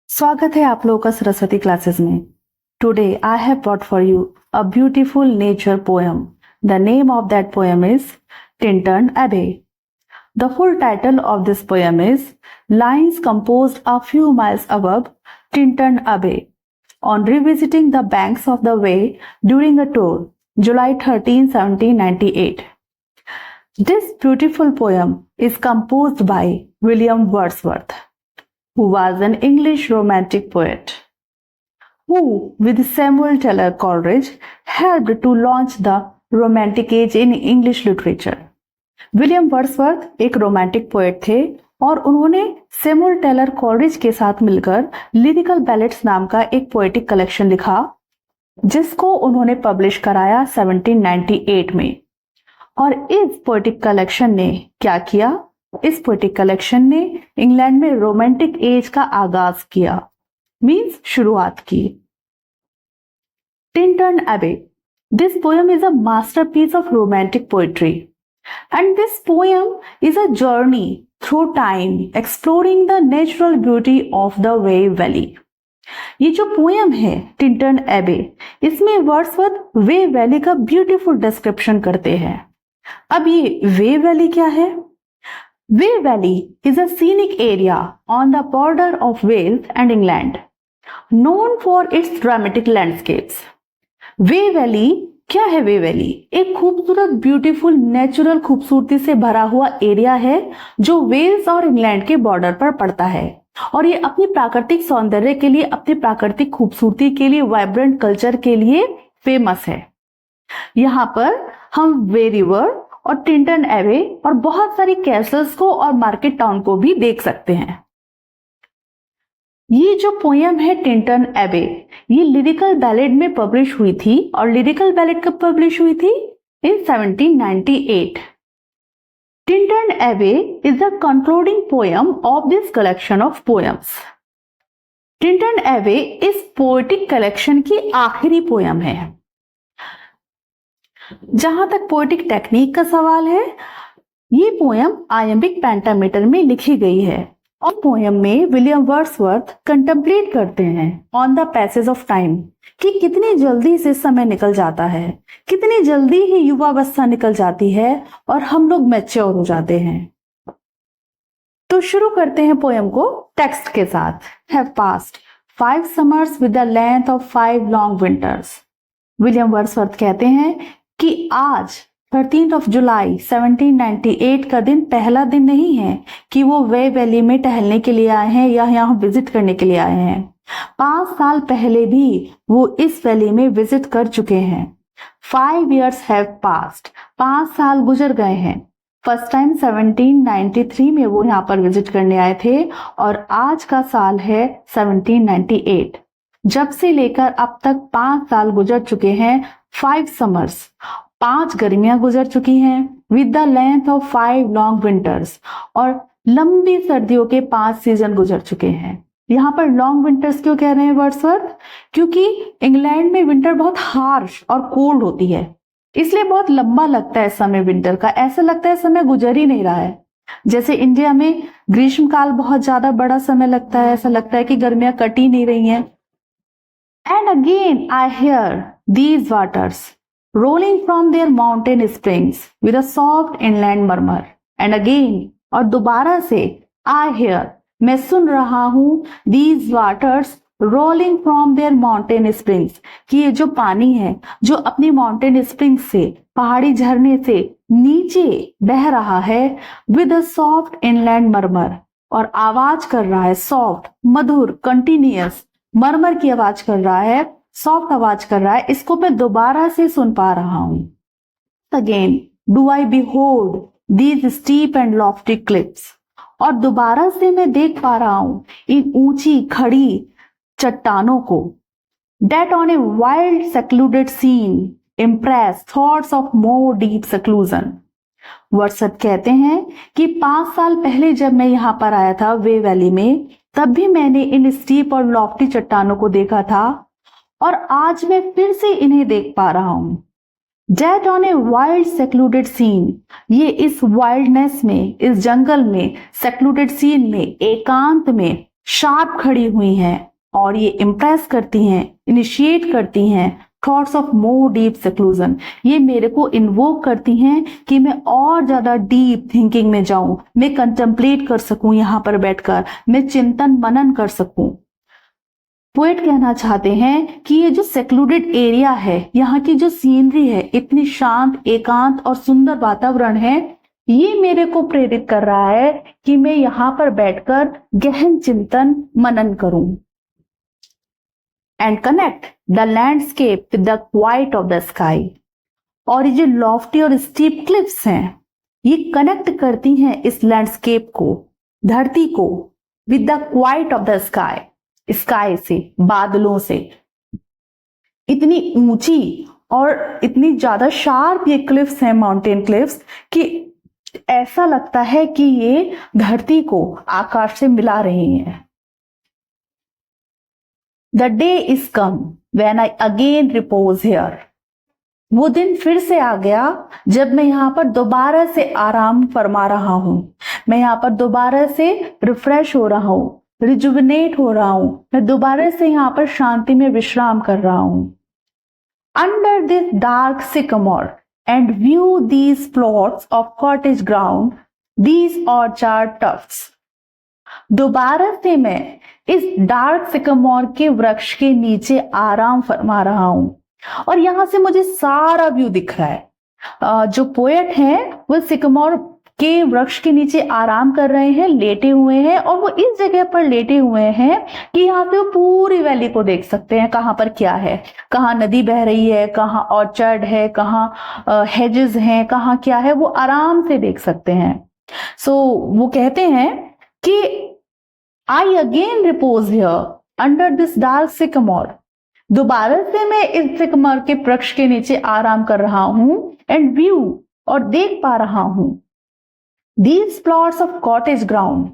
स्वागत है आप लोगों का सरस्वती क्लासेस में। Today I have brought for you a beautiful nature poem. The name of that poem is Tintern Abbey. The full title of this poem is lines composed a few miles above Tintern Abbey on revisiting the banks of the Wye during a tour July 13, 1798. This beautiful poem is composed by William Wordsworth, who was an English romantic poet, who, with Samuel Taylor Coleridge, helped to launch the Romantic Age in English literature. William Wordsworth एक romantic poet थे और उन्होंने Samuel Taylor Coleridge के साथ मिलकर lyrical ballads नाम का एक पोएटिक कलेक्शन लिखा, जिसको उन्होंने पब्लिश कराया 1798 में। और इस पोएटिक कलेक्शन ने क्या किया? इस पोएटिक कलेक्शन ने इंग्लैंड में रोमांटिक एज का आगाज किया, मींस शुरुआत की। टिंटन एबे, this poem is a masterpiece of romantic poetry and this poem is a journey through time exploring the natural beauty of the way valley. ये जो पोएम है टिंटन एबे, इसमें वर्ड्सवर्थ वे वैली का ब्यूटीफुल डिस्क्रिप्शन करते हैं। अब ये वे वैली क्या है? वे valley is a scenic area on the border of Wales and England, known for its dramatic landscapes. Way valley क्या है? वे वैली एक खूबसूरत ब्यूटीफुल नेचुरल खूबसूरती से भरा हुआ एरिया है जो वेल्स और इंग्लैंड के बॉर्डर पर पड़ता है, और ये अपनी प्राकृतिक सौंदर्य के लिए, अपनी प्राकृतिक खूबसूरती के लिए, वाइब्रेंट कल्चर के लिए फेमस है। यहाँ पर हम वे रिवर और टिंटन एबे और बहुत सारी कैसल्स को और मार्केट टाउन को भी देख सकते हैं। ये जो पोएम है टिंटन एबे, ये लिरिकल बैलेड में पब्लिश हुई थी, और लिरिकल बैलेड कब पब्लिश हुई थी? इन 1798। टिंटन एबे is the concluding poem of this collection of poems. Tintern एबे इस पोएटिक कलेक्शन की आखिरी पोएम है। जहां तक पोएटिक टेक्निक का सवाल है, ये पोएम आयम्बिक पेंटामीटर में लिखी गई है, और पोएम में विलियम वर्ड्सवर्थ कंटेम्पलेट करते हैं on the passage of time कि कितनी जल्दी से समय निकल जाता है, कितनी जल्दी ही युवावस्था निकल जाती है और हम लोग मैच्योर हो जाते हैं। तो शुरू करते हैं पोएम को टेक्स्ट के साथ। Have passed 5 summers with the length of 5 long winters। William Wordsworth कहते हैं कि आज 13 जुलाई 1798 का दिन पहला दिन नहीं है कि वो वे वैली में टहलने के लिए आए हैं या यहाँ विजिट करने के लिए आए हैं। 5 साल पहले भी वो इस वैली में विजिट कर चुके हैं। 5 years have passed, 5 साल गुजर गए हैं। फर्स्ट टाइम 1793 में वो यहाँ पर विजिट करने आए थे, और आज का साल है 1798। जब से लेकर अब तक 5 साल गुजर चुके हैं। 5 summers, 5 गर्मियां गुजर चुकी हैं। With the length of 5 long winters, और लंबी सर्दियों के 5 सीजन गुजर चुके हैं। यहाँ पर लॉन्ग विंटर्स क्यों कह रहे हैं वर्ड्सवर्थ? क्योंकि इंग्लैंड में विंटर बहुत हार्श और कोल्ड होती है, इसलिए बहुत लंबा लगता है समय विंटर का। ऐसा लगता है समय गुजर ही नहीं रहा है। जैसे इंडिया में ग्रीष्म काल बहुत ज्यादा बड़ा समय लगता है, ऐसा लगता है कि गर्मियां कट ही नहीं रही हैं। And again I hear these waters rolling from their mountain springs with a soft inland murmur. And again, और दोबारा से I hear, मैं सुन रहा हूँ these waters rolling from their mountain springs, कि ये जो पानी है जो अपनी माउंटेन स्प्रिंग्स से, पहाड़ी झरने से नीचे बह रहा है, with a soft inland murmur, और आवाज कर रहा है सॉफ्ट, मधुर, कंटिन्यूअस, मरमर की आवाज कर रहा है, सॉफ्ट आवाज कर रहा है। इसको मैं दोबारा से सुन पा रहा हूं। Again do I behold these steep and Lofty cliffs, और दोबारा से मैं देख पा रहा हूं इन ऊंची खड़ी चट्टानों को। That on a wild secluded scene impress thoughts of more deep seclusion. Wordsworth कहते हैं कि 5 साल पहले जब मैं यहाँ पर आया था वे वैली में, तब भी मैंने इन स्टीप और लॉफ्टी चट्टानों को देखा था, और आज मैं फिर से इन्हें देख पा रहा हूं। That on a wild secluded scene, ये इस वाइल्डनेस में, इस जंगल में, सेक्लूडेड सीन में, एकांत में शार्प खड़ी हुई हैं और ये इम्प्रेस करती हैं, इनिशिएट करती हैं thoughts of more deep seclusion. ये मेरे को इन्वोक करती हैं कि मैं और ज्यादा डीप थिंकिंग में जाऊं, मैं कंटेम्पलेट कर सकूं, यहाँ पर बैठकर मैं चिंतन मनन कर सकूं। पोएट कहना चाहते हैं कि ये जो सेक्लूडेड एरिया है, यहाँ की जो सीनरी है, इतनी शांत, एकांत और सुंदर वातावरण है, ये मेरे को प्रेरित कर रहा है कि मैं यहाँ पर बैठकर गहन चिंतन मनन करूं। And connect the landscape with the quite of the sky. और ये जो लॉफ्टी और स्टीप क्लिफ्स हैं, ये कनेक्ट करती हैं इस लैंडस्केप को, धरती को, with the quite of the sky, sky से, बादलों से। इतनी ऊंची और इतनी ज्यादा शार्प ये क्लिफ्स हैं, माउंटेन क्लिफ्स, कि ऐसा लगता है कि ये धरती को आकाश से मिला रही हैं। The day is come when I again repose here. वो दिन फिर से आ गया जब मैं यहाँ पर दोबारा से आराम फरमा रहा हूं, मैं यहाँ पर दोबारा से रिफ्रेश हो रहा हूं, रिजुविनेट हो रहा हूं, मैं दोबारा से यहाँ पर शांति में विश्राम कर रहा हूं। Under this dark sycamore and view these plots of cottage ground, these orchard tufts। दोबारा से मैं इस डार्क सिकमोर के वृक्ष के नीचे आराम फरमा रहा हूं और यहां से मुझे सारा व्यू दिख रहा है। जो पोएट हैं वो सिकमोर के वृक्ष के नीचे आराम कर रहे हैं, लेटे हुए हैं, और वो इस जगह पर लेटे हुए हैं कि यहाँ से वो पूरी वैली को देख सकते हैं, कहाँ पर क्या है, कहाँ नदी बह रही है, कहाँ ऑर्चर्ड है, कहाँ हेजेस हैं, कहाँ क्या है, वो आराम से देख सकते हैं। सो वो कहते हैं कि I again repose here under this dark sycamore. दोबारा से मैं इस सिकमोर के वृक्ष के नीचे आराम कर रहा हूं, एंड व्यू, और देख पा रहा हूं, These plots of cottage ground,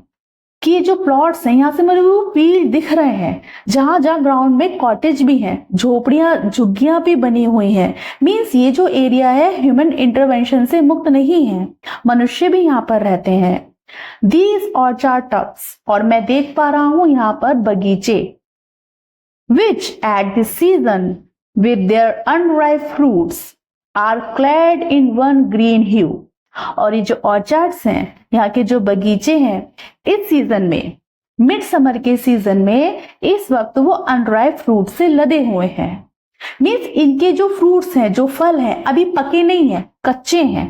कि जो प्लॉट्स हैं, यहाँ से मुझे वो फील्ड दिख रहे हैं जहां जहां ग्राउंड में कॉटेज भी हैं, झोपड़ियां, झुग्गियां भी बनी हुई हैं। मीन्स ये जो एरिया है ह्यूमन इंटरवेंशन से मुक्त नहीं है, मनुष्य भी यहाँ पर रहते हैं। These orchard tufts, और मैं देख पा रहा हूं यहाँ पर बगीचे, which at this season with their unripe fruits are clad in one green hue। और ये जो ऑर्चार्ड्स हैं, यहाँ के जो बगीचे हैं, इस सीजन में, मिड समर के सीजन में, इस वक्त वो अनराइप फ्रूट से लदे हुए हैं। मीन्स इनके जो फ्रूट्स हैं, जो फल हैं, अभी पके नहीं हैं, कच्चे हैं।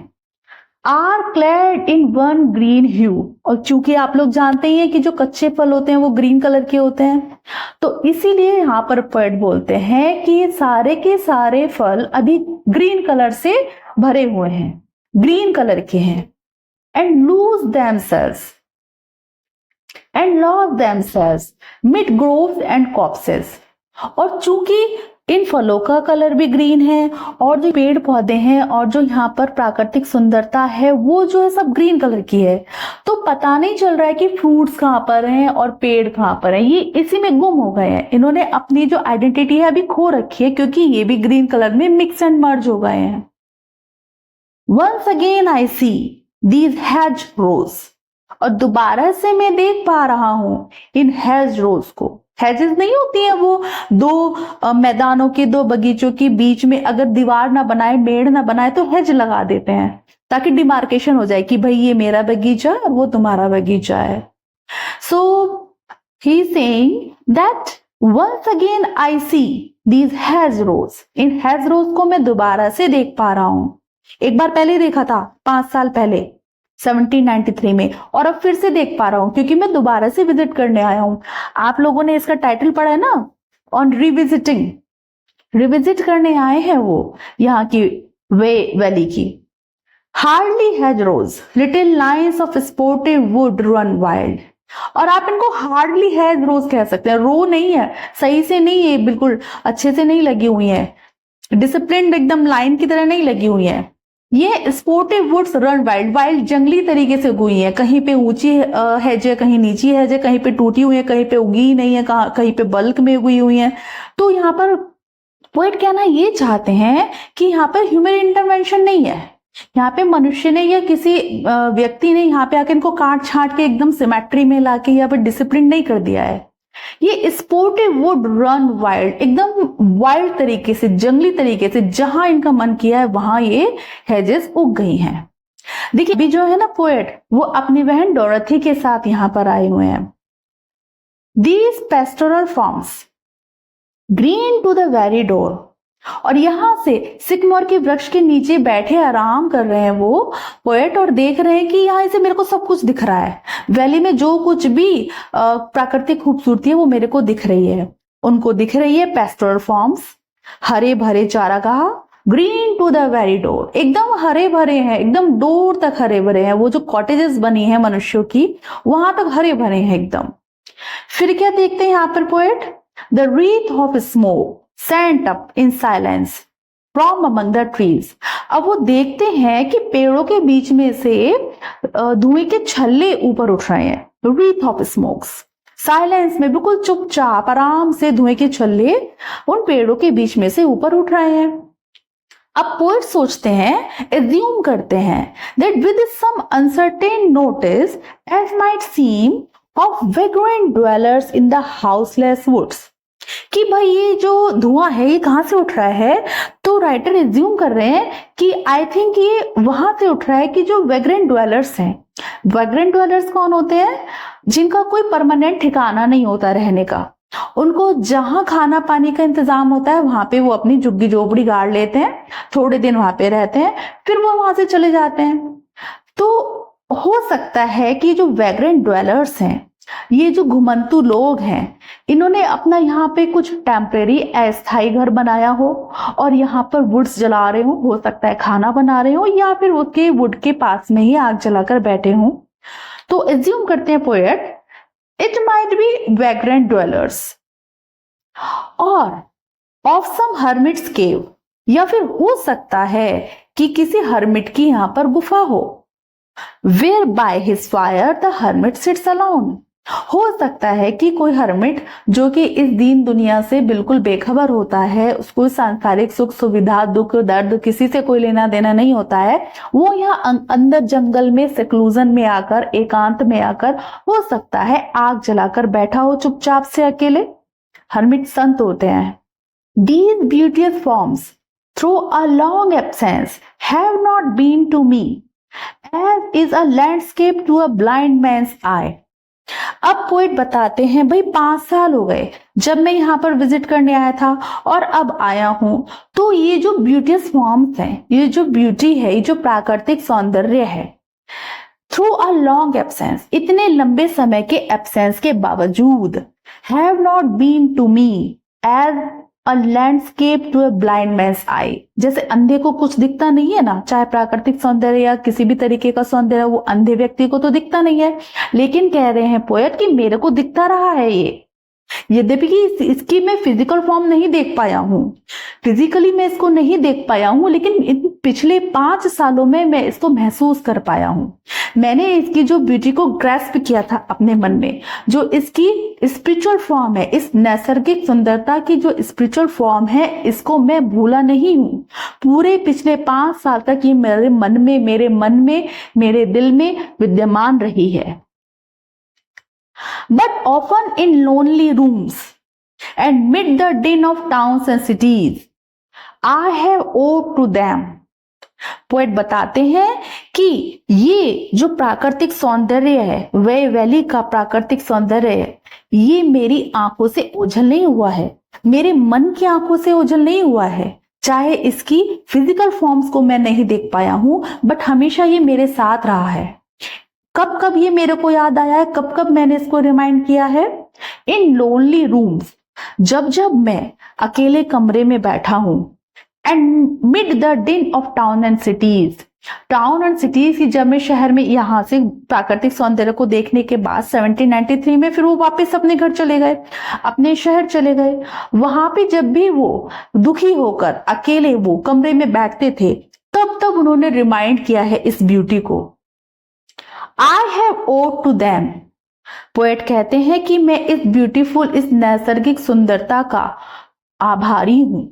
Are clad in one green hue, और चूंकि आप लोग जानते ही हैं कि जो कच्चे फल होते हैं वो ग्रीन कलर के होते हैं, तो इसीलिए यहाँ पर पोएट बोलते हैं कि ये सारे के सारे फल अभी ग्रीन कलर से भरे हुए हैं, ग्रीन कलर के हैं। And lose themselves and lost themselves mid groves and copses। और चूंकि इन फलों का कलर भी ग्रीन है और जो पेड़ पौधे हैं और जो यहाँ पर प्राकृतिक सुंदरता है वो जो है सब ग्रीन कलर की है, तो पता नहीं चल रहा है कि फ्रूट्स कहाँ पर हैं और पेड़ कहाँ पर हैं, ये इसी में गुम हो गए हैं। इन्होंने अपनी जो आइडेंटिटी है अभी खो रखी है, क्योंकि ये भी ग्रीन कलर में मिक्स एंड मर्ज हो गए हैं। Once again I see these hedge rows, और दोबारा से मैं देख पा रहा हूं इन hedge rows को। hedges नहीं होती है वो दो मैदानों के, दो बगीचों के बीच में अगर दीवार ना बनाए, मेड़ ना बनाए, तो hedge लगा देते हैं ताकि डिमार्केशन हो जाए कि भाई ये मेरा बगीचा है और वो तुम्हारा बगीचा है। So he is saying that once again I see these hedge rows। In hedge rows को मैं दोबारा से देख पा रहा हूं। एक बार पहले देखा था 5 साल पहले 1793 में, और अब फिर से देख पा रहा हूं क्योंकि मैं दोबारा से विजिट करने आया हूं। आप लोगों ने इसका टाइटल पढ़ा है ना, ऑन रिविजिटिंग। रिविजिट करने आए हैं वो यहाँ की वैली की। Hardly hedge rows little lines of sportive wood run wild. और आप इनको हार्डली हैज रोज कह सकते हैं, रो नहीं है, सही से नहीं है, बिल्कुल अच्छे से नहीं लगी हुई है, डिसिप्लिन एकदम लाइन की तरह नहीं लगी हुई है। ये sportive woods run wild, wild जंगली तरीके से उगी है, कहीं पे ऊंची हैज है, कहीं नीची हैज है, कहीं पे टूटी हुई है, कहीं पे उगी नहीं है, कहीं पे बल्क में उगी हुई है। तो यहाँ पर पोएट कहना ये चाहते हैं कि यहाँ पर ह्यूमन इंटरवेंशन नहीं है, यहाँ पे मनुष्य ने या किसी व्यक्ति ने यहाँ पे आके इनको काट छाट के एकदम सिमेट्री में लाके यहाँ पे डिसिप्लिन नहीं कर दिया है। ये स्पोर्टिव वुड रन वाइल्ड, एकदम वाइल्ड तरीके से, जंगली तरीके से, जहां इनका मन किया है वहां ये हेजेस उग गई हैं। देखिए अभी जो है ना पोएट, वो अपनी बहन डोरथी के साथ यहाँ पर आए हुए हैं। These pastoral farms green to the very door, और यहां से सिकमोर के वृक्ष के नीचे बैठे आराम कर रहे हैं वो पोएट, और देख रहे हैं कि यहाँ से मेरे को सब कुछ दिख रहा है। वैली में जो कुछ भी प्राकृतिक खूबसूरती है वो मेरे को दिख रही है। उनको दिख रही है पेस्टोरल फॉर्म्स, हरे भरे चारागाह, green to the very door, एकदम हरे भरे हैं, एकदम डोर तक हरे भरे हैं। वो जो कॉटेजेस बनी है मनुष्यों की, वहां तक हरे भरे हैं एकदम। फिर क्या देखते हैं यहाँ पर poet? The wreath of smoke sent up in silence from among the trees। अब वो देखते हैं कि पेड़ों के बीच में से धुएं के छल्ले ऊपर उठ रहे हैं। wreath of smokes, साइलेंस में, बिल्कुल चुपचाप आराम से धुएं के छल्ले उन पेड़ों के बीच में से ऊपर उठ रहे हैं। अब पोएट सोचते हैं, एज्यूम करते हैं that with some uncertain notice as might seem of vagrant dwellers in the houseless woods, कि भाई ये जो धुआं है ये कहां से उठ रहा है? तो राइटर एज्यूम कर रहे हैं कि आई थिंक ये वहां से उठ रहा है कि जो वेग्रेंट ड्वेलर्स हैं। वेग्रेंट ड्वेलर्स कौन होते हैं? जिनका कोई परमानेंट ठिकाना नहीं होता रहने का। उनको जहां खाना पानी का इंतजाम होता है वहां पे वो अपनी झुग्गी झोपड़ी गाड़ लेते हैं, थोड़े दिन वहां पे रहते हैं, फिर वो वहां से चले जाते हैं। तो हो सकता है कि जो वेग्रेंट ड्वेलर्स हैं, ये जो घुमंतु लोग हैं, इन्होंने अपना यहाँ पे कुछ टेम्परेरी अस्थायी घर बनाया हो और यहाँ पर वुड्स जला रहे हो सकता है खाना बना रहे हो, या फिर उसके वुड के पास में ही आग जलाकर बैठे हों। तो एज्यूम करते हैं poet, it might be vagrant dwellers और ऑफ सम हर्मिट्स केव, या फिर हो सकता है कि किसी हर्मिट की यहाँ पर गुफा हो। Where by his fire the hermit sits alone, हो सकता है कि कोई हर्मिट जो कि इस दीन दुनिया से बिल्कुल बेखबर होता है, उसको सांसारिक सुख सुविधा दुख दर्द किसी से कोई लेना देना नहीं होता है, वो यहाँ अंदर जंगल में सेक्लूजन में आकर, एकांत में आकर, हो सकता है आग जलाकर बैठा हो चुपचाप से अकेले। हर्मिट संत होते हैं। These beauteous forms through a long absence have not been to me as is a landscape to a blind man's eye। अब पोएट बताते हैं, भाई 5 साल हो गए जब मैं यहाँ पर विजिट करने आया था और अब आया हूं, तो ये जो ब्यूटीज फॉर्म्स हैं, ये जो ब्यूटी है, ये जो प्राकृतिक सौंदर्य है, थ्रू अ लॉन्ग एब्सेंस, इतने लंबे समय के एब्सेंस के बावजूद, have not been to me as a landscape to a blind man's eye, जैसे अंधे को कुछ दिखता नहीं है ना, चाहे प्राकृतिक सौंदर्य या किसी भी तरीके का सौंदर्य, वो अंधे व्यक्ति को तो दिखता नहीं है, लेकिन कह रहे हैं पोएट कि मेरे को दिखता रहा है ये, यद्यपि कि इसकी मैं फिजिकल फॉर्म नहीं देख पाया हूं, फिजिकली मैं इसको नहीं देख पाया हूं, लेकिन इन पिछले 5 सालों में मैं इसको महसूस कर पाया हूं। मैंने इसकी जो ब्यूटी को ग्रैस्प किया था अपने मन में, जो इसकी स्पिरिचुअल फॉर्म है, इस नैसर्गिक सुंदरता की जो स्पिरिचुअल फॉर्म है, इसको मैं भूला नहीं हूं। पूरे पिछले 5 साल तक ये मेरे मन में, मेरे दिल में विद्यमान रही है। But often in lonely rooms and mid the din of towns and cities, I have owed to them। Poet बताते हैं कि ये जो प्राकृतिक सौंदर्य है, वे वैली का प्राकृतिक सौंदर्य है, ये मेरी आंखों से ओझल नहीं हुआ है, मेरे मन की आंखों से ओझल नहीं हुआ है। चाहे इसकी फिजिकल फॉर्म्स को मैं नहीं देख पाया हूं, बट हमेशा ये मेरे साथ रहा है। कब कब ये मेरे को याद आया है, कब कब मैंने इसको रिमाइंड किया है? इन लोनली रूम्स, जब जब मैं अकेले कमरे में बैठा हूं, एंड मिड द डिन of town and cities, town and cities की, जब मैं शहर में यहां से प्राकृतिक सौंदर्य को देखने के बाद 1793 में फिर वो वापस अपने घर चले गए, अपने शहर चले गए, वहां पे जब भी वो दुखी होकर अकेले वो कमरे में बैठते थे, तब तब उन्होंने रिमाइंड किया है इस ब्यूटी को। I have owed to them। Poet कहते हैं कि मैं इस ब्यूटीफुल, इस नैसर्गिक सुंदरता का आभारी हूं।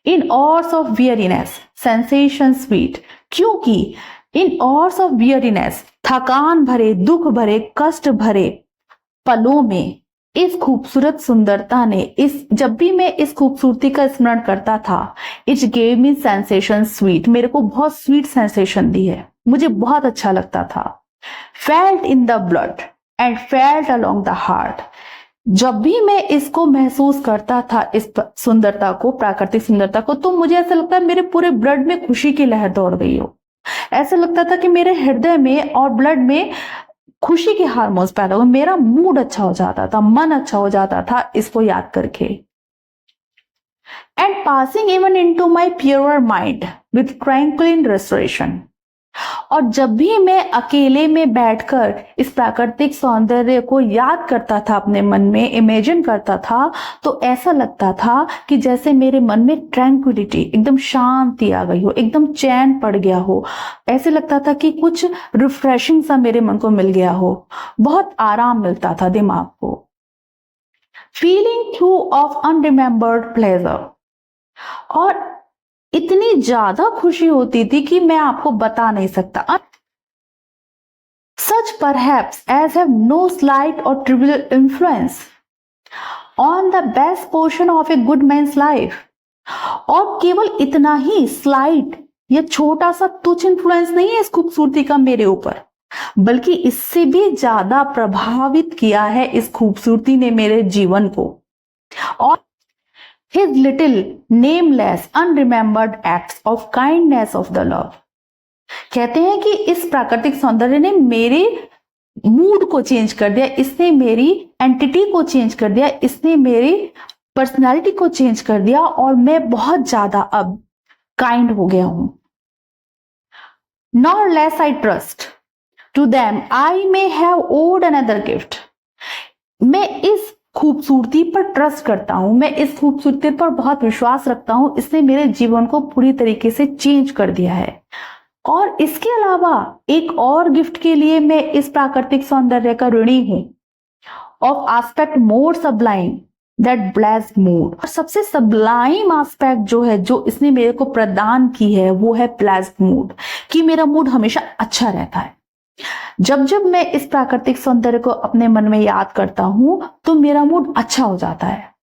In hours of weariness, sensation sweet, क्योंकि इन आवर्स ऑफ वियरीनेस, थकान भरे, दुख भरे, कष्ट भरे पलों में इस खूबसूरत सुंदरता ने, इस जब भी मैं इस खूबसूरती का स्मरण करता था, it gave me sensation sweet, मेरे को बहुत स्वीट सेंसेशन दी है, मुझे बहुत अच्छा लगता था। Felt in the blood and felt along the heart, जब भी मैं इसको महसूस करता था, इस सुंदरता को, प्राकृतिक सुंदरता को, तो मुझे ऐसा लगता है मेरे पूरे ब्लड में खुशी की लहर दौड़ गई हो। ऐसा लगता था कि मेरे हृदय में और ब्लड में खुशी के हार्मोन्स पैदा हुए, मेरा मूड अच्छा हो जाता था, मन अच्छा हो जाता था इसको याद करके। And passing even into my pure mind with tranquil restoration, और जब भी मैं अकेले में बैठकर इस प्राकृतिक सौंदर्य को याद करता था, अपने मन में इमेजिन करता था, तो ऐसा लगता था कि जैसे मेरे मन में ट्रैंक्विलिटी, एकदम शांति आ गई हो, एकदम चैन पड़ गया हो। ऐसे लगता था कि कुछ रिफ्रेशिंग सा मेरे मन को मिल गया हो, बहुत आराम मिलता था दिमाग को। फीलिंग थ्रू ऑफ अनरिमेम्बर्ड प्लेजर, और इतनी ज्यादा खुशी होती थी कि मैं आपको बता नहीं सकता। Such perhaps as have no slight or trivial influence on the best portion of a good man's life, और केवल इतना ही स्लाइट या छोटा सा तुच्छ इन्फ्लुएंस नहीं है इस खूबसूरती का मेरे ऊपर, बल्कि इससे भी ज्यादा प्रभावित किया है इस खूबसूरती ने मेरे जीवन को। और his little nameless unremembered acts of kindness of the love, कहते हैं कि इस प्राकृतिक सौंदर्य ने मेरे मूड को चेंज कर दिया, इसने मेरी एंटिटी को चेंज कर दिया, इसने मेरी पर्सनालिटी को चेंज कर दिया, और मैं बहुत ज्यादा अब काइंड हो गया हूं। Nor less I trust to them I may have owed another gift, मैं इस खूबसूरती पर ट्रस्ट करता हूं, मैं इस खूबसूरती पर बहुत विश्वास रखता हूं, इसने मेरे जीवन को पूरी तरीके से चेंज कर दिया है। और इसके अलावा एक और गिफ्ट के लिए मैं इस प्राकृतिक सौंदर्य का ऋणी हूं, of aspect more Sublime that blessed mood, और सबसे सबलाइम एस्पेक्ट जो है, जो इसने मेरे को प्रदान की है, वो है ब्लेस्ड मूड, कि मेरा मूड हमेशा अच्छा रहता है। जब जब मैं इस प्राकृतिक सौंदर्य को अपने मन में याद करता हूं, तो मेरा मूड अच्छा हो जाता है।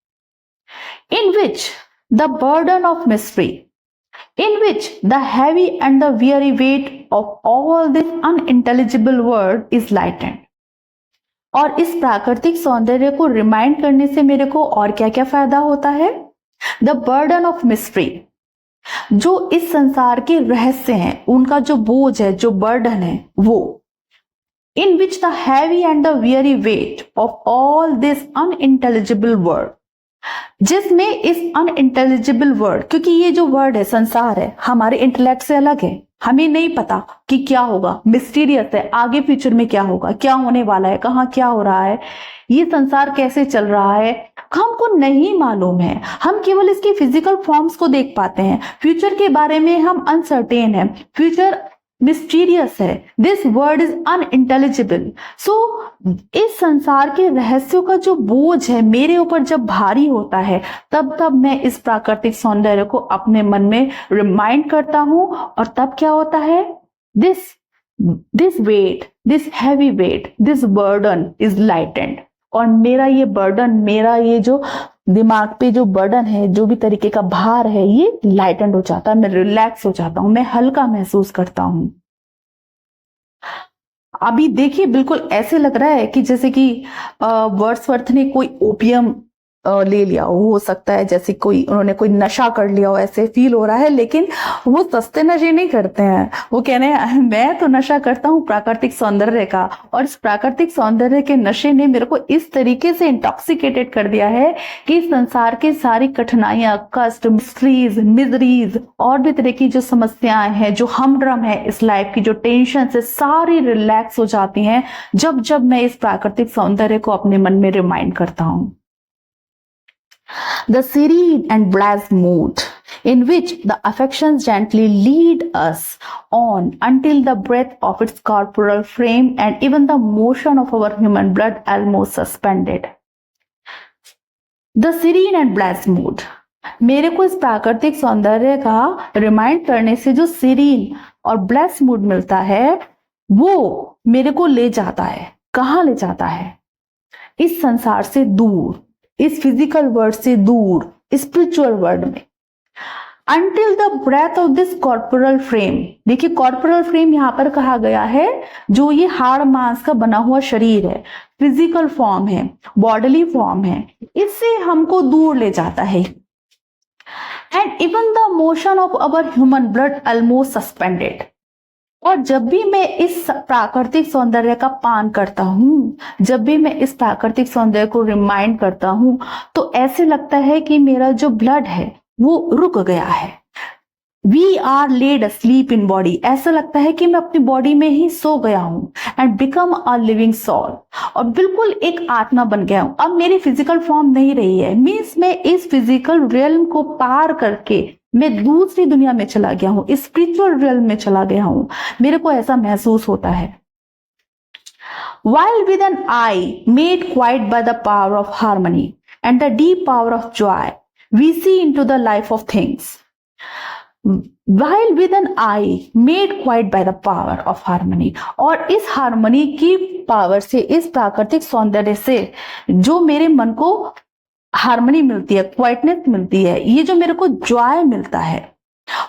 In which the burden of mystery, in which the heavy and the weary weight of all this unintelligible world is lightened, और इस प्राकृतिक सौंदर्य को रिमाइंड करने से मेरे को और क्या क्या फायदा होता है। द बर्डन ऑफ मिस्ट्री, जो इस संसार के रहस्य हैं, उनका जो बोझ है, जो बर्डन है वो। In which the heavy and the weary weight of all this unintelligible world, जिसमें इस अनइंटेलिजिबल वर्ड, क्योंकि ये जो वर्ड है, संसार है, हमारे इंटेलेक्ट से अलग है, हमें नहीं पता कि क्या होगा, मिस्टीरियस है, आगे फ्यूचर में क्या होगा, क्या होने वाला है, कहाँ क्या हो रहा है, ये संसार कैसे चल रहा है, हमको नहीं मालूम है। हम केवल इसके फिजिकल फॉर्म्स को देख पाते हैं, फ्यूचर के बारे में हम अनसर्टेन है, फ्यूचर मिस्टीरियस है, दिस वर्ड इज अनइंटेलिजिबल। सो इस संसार के रहस्यों का जो बोझ है मेरे ऊपर जब भारी होता है, तब मैं इस प्राकृतिक सौंदर्य को अपने मन में रिमाइंड करता हूं, और तब क्या होता है, this weight, this heavy weight, this burden is lightened, और मेरा ये बर्डन, मेरा ये जो दिमाग पे जो बर्डन है, जो भी तरीके का भार है, ये लाइटेंड हो जाता है, मैं रिलैक्स हो जाता हूं, मैं हल्का महसूस करता हूं। अभी देखिए, बिल्कुल ऐसे लग रहा है कि जैसे कि वर्ड्सवर्थ ने कोई ओपियम ले लिया हो सकता है, जैसे कोई उन्होंने कोई नशा कर लिया हो, ऐसे फील हो रहा है। लेकिन वो सस्ते नशे नहीं करते हैं, वो कह रहे हैं मैं तो नशा करता हूँ प्राकृतिक सौंदर्य का, और इस प्राकृतिक सौंदर्य के नशे ने मेरे को इस तरीके से इंटॉक्सिकेटेड कर दिया है कि संसार की सारी कठिनाइयां, कष्ट, मिजरीज और भी तरह की जो समस्याएं हैं, जो हमड्रम है इस लाइफ की, जो टेंशन से सारी रिलैक्स हो जाती हैं जब जब मैं इस प्राकृतिक सौंदर्य को अपने मन में रिमाइंड करता हूं। The serene and blessed mood in which the affections gently lead us on until the breath of its corporal frame and even the motion of our human blood almost suspended. The serene and blessed mood, मेरे को इस प्राकृतिक सौंदर्य का remind करने से जो serine, और ब्लेस मूड मिलता है, वो मेरे को ले जाता है, कहाँ ले जाता है? इस संसार से दूर, इस फिजिकल वर्ल्ड से दूर, स्पिरिचुअल वर्ल्ड में। Until the breath of this corporal frame, देखिए कॉर्पोरल फ्रेम यहाँ पर कहा गया है जो ये हाड़ मांस का बना हुआ शरीर है, फिजिकल फॉर्म है, बॉडीली फॉर्म है, इससे हमको दूर ले जाता है। And even the motion of our human blood almost suspended. और जब भी मैं इस प्राकृतिक सौंदर्य का पान करता हूँ, जब भी मैं इस प्राकृतिक सौंदर्य को रिमाइंड करता हूँ, तो ऐसे लगता है कि मेरा जो ब्लड है वो रुक गया है। We are laid asleep in body, ऐसा लगता है कि मैं अपनी बॉडी में ही सो गया हूं। And become a living soul, और बिल्कुल एक आत्मा बन गया हूं। अब मेरी फिजिकल फॉर्म नहीं रही है, मीन्स मैं इस फिजिकल रियल्म को पार करके मैं दूसरी दुनिया में चला गया हूं, स्पिरिचुअल रियल्म में चला गया हूं। मेरे को ऐसा महसूस होता है। While with an eye made quiet by the power of harmony and the deep power of joy, we see into the life of things. While with an eye made quiet by the power of harmony, और इस harmony की power से, इस प्राकृतिक सौंदर्य से जो मेरे मन को हार्मनी मिलती है, क्वाइटनेस मिलती है, ये जो मेरे को जॉय मिलता है,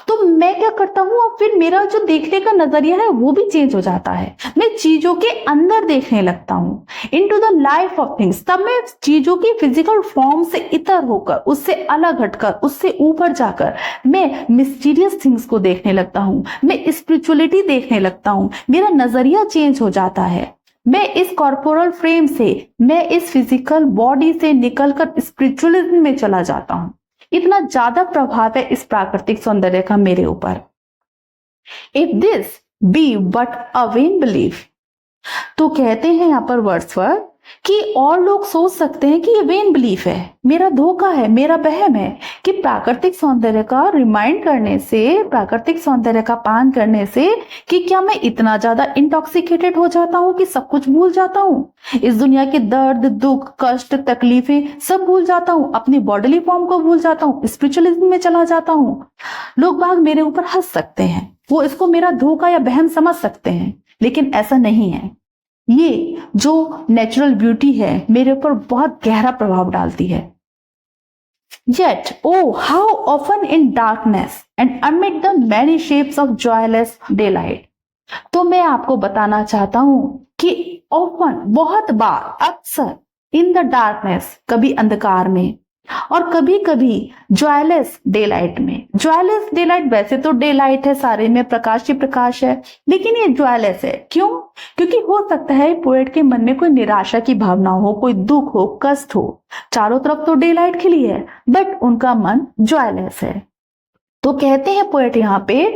तो मैं क्या करता हूं, अब फिर मेरा जो देखने का नजरिया है वो भी चेंज हो जाता है। मैं चीजों के अंदर देखने लगता हूं, into the life of things. तब मैं चीजों की फिजिकल फॉर्म से इतर होकर, उससे अलग हटकर, उससे ऊपर जाकर मैं मिस्टीरियस थिंग्स को देखने लगता हूं, मैं स्पिरिचुअलिटी देखने लगता हूं। मेरा नजरिया चेंज हो जाता है। मैं इस कॉर्पोरल फ्रेम से, मैं इस फिजिकल बॉडी से निकलकर स्पिरिचुअलिज्म में चला जाता हूं। इतना ज्यादा प्रभाव है इस प्राकृतिक सौंदर्य का मेरे ऊपर। If this be but a vain belief, तो कहते हैं यहाँ पर वर्ड्सवर्थ कि और लोग सोच सकते हैं कि ये वेन बिलीफ है, मेरा धोखा है, मेरा वहम है कि प्राकृतिक सौंदर्य का रिमाइंड करने से, प्राकृतिक सौंदर्य का पान करने से, कि क्या मैं इतना ज्यादा इंटॉक्सिकेटेड हो जाता हूँ कि सब कुछ भूल जाता हूँ, इस दुनिया के दर्द, दुख, कष्ट, तकलीफें सब भूल जाता हूँ, अपनी बॉडीली फॉर्म को भूल जाता हूँ, स्पिरिचुअलिज्म में चला जाता हूँ। लोग बाग मेरे ऊपर हंस सकते हैं, वो इसको मेरा धोखा या वहम समझ सकते हैं, लेकिन ऐसा नहीं है। ये जो नेचुरल ब्यूटी है मेरे ऊपर बहुत गहरा प्रभाव डालती है। Yet, oh, how often in darkness and amid the many shapes of joyless daylight, तो मैं आपको बताना चाहता हूं कि often, बहुत बार, अक्सर, in the darkness, कभी अंधकार में और कभी कभी जॉयलेस डे लाइट में। जॉयलेस डे लाइट, वैसे तो डे लाइट है, सारे में प्रकाश ही प्रकाश है, लेकिन ये जॉयलेस है। क्यों? क्योंकि हो सकता है पोएट के मन में कोई निराशा की भावना हो, कोई दुख हो, कष्ट हो। चारों तरफ तो डे लाइट खिली है, बट उनका मन जॉयलेस है। तो कहते हैं पोएट यहाँ पे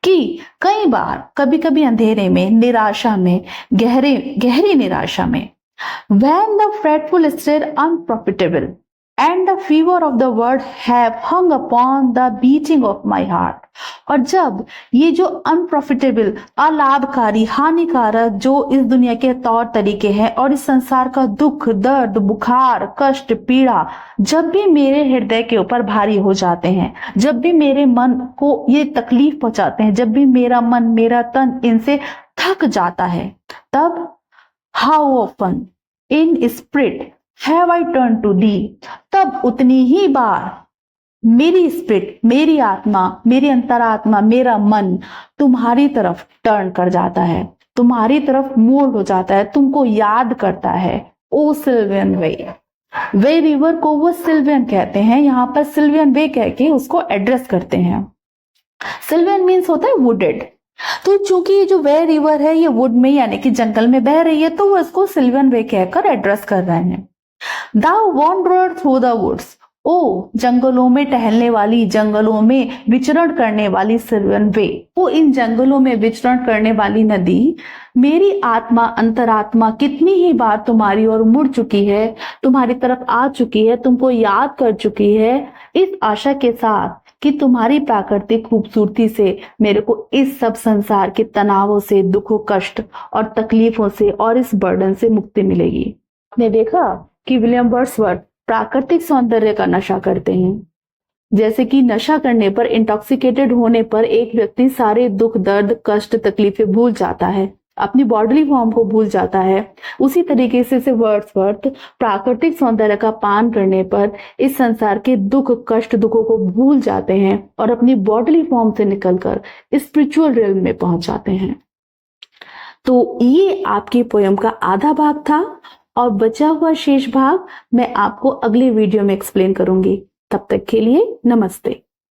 कि कई बार, कभी कभी अंधेरे में, निराशा में, गहरी निराशा में, when the fretful stare unprofitable and the fever of the world have hung upon the beating of my heart, और जब ये जो अनप्रॉफिटेबल, अलाभकारी, हानिकारक जो इस दुनिया के तौर तरीके हैं और इस संसार का दुख, दर्द, बुखार, कष्ट, पीड़ा जब भी मेरे हृदय के ऊपर भारी हो जाते हैं, जब भी मेरे मन को ये तकलीफ पहुंचाते हैं, जब भी मेरा मन, मेरा तन इनसे थक जाता है, तब how often in spirit have I turn to thee, तब उतनी ही बार मेरी स्पिरिट, मेरी आत्मा, मेरी अंतरात्मा, मेरा मन तुम्हारी तरफ टर्न कर जाता है, तुम्हारी तरफ मोड़ हो जाता है, तुमको याद करता है। ओ सिल्वियन वे रिवर को वो सिल्वियन कहते हैं, यहाँ पर सिल्वियन वे कह के उसको एड्रेस करते हैं। सिल्वियन मीन्स होता है वुडेड, तो चूंकि ये जो वे रिवर है ये वुड में यानी कि जंगल में बह रही है, तो वो इसको सिल्वियन वे कहकर एड्रेस कर रहे हैं। Thou wanderer through the woods, ओ जंगलों में टहलने वाली, जंगलों में विचरण करने वाली सिल्वियन वे, ओ इन जंगलों में विचरण करने वाली नदी, मेरी आत्मा, अंतरात्मा कितनी ही बार तुम्हारी ओर मुड़ चुकी है, तुम्हारी तरफ आ चुकी है, तुमको याद कर चुकी है, इस आशा के साथ कि तुम्हारी प्राकृतिक खूबसूरती से मेरे को इस सब संसार के तनावों से, दुखों, कष्ट और तकलीफों से और इस बर्डन से मुक्ति मिलेगी। आपने देखा कि विलियम वर्ड्सवर्थ प्राकृतिक सौंदर्य का नशा करते हैं। जैसे कि नशा करने पर, इंटॉक्सिकेटेड होने पर एक व्यक्ति सारे दुख, दर्द, कष्ट, तकलीफें भूल जाता है, अपनी बॉडीली फॉर्म को भूल जाता है। उसी तरीके से वर्ड्सवर्थ प्राकृतिक सौंदर्य का पान करने पर इस संसार के दुख, कष्ट, दुखों को भूल जाते हैं और अपनी बॉडीली फॉर्म से निकलकर स्पिरिचुअल रियल्म में पहुंच जाते हैं। तो ये आपकी पोयम का आधा भाग था और बचा हुआ शेष भाग मैं आपको अगले वीडियो में एक्सप्लेन करूंगी। तब तक के लिए नमस्ते।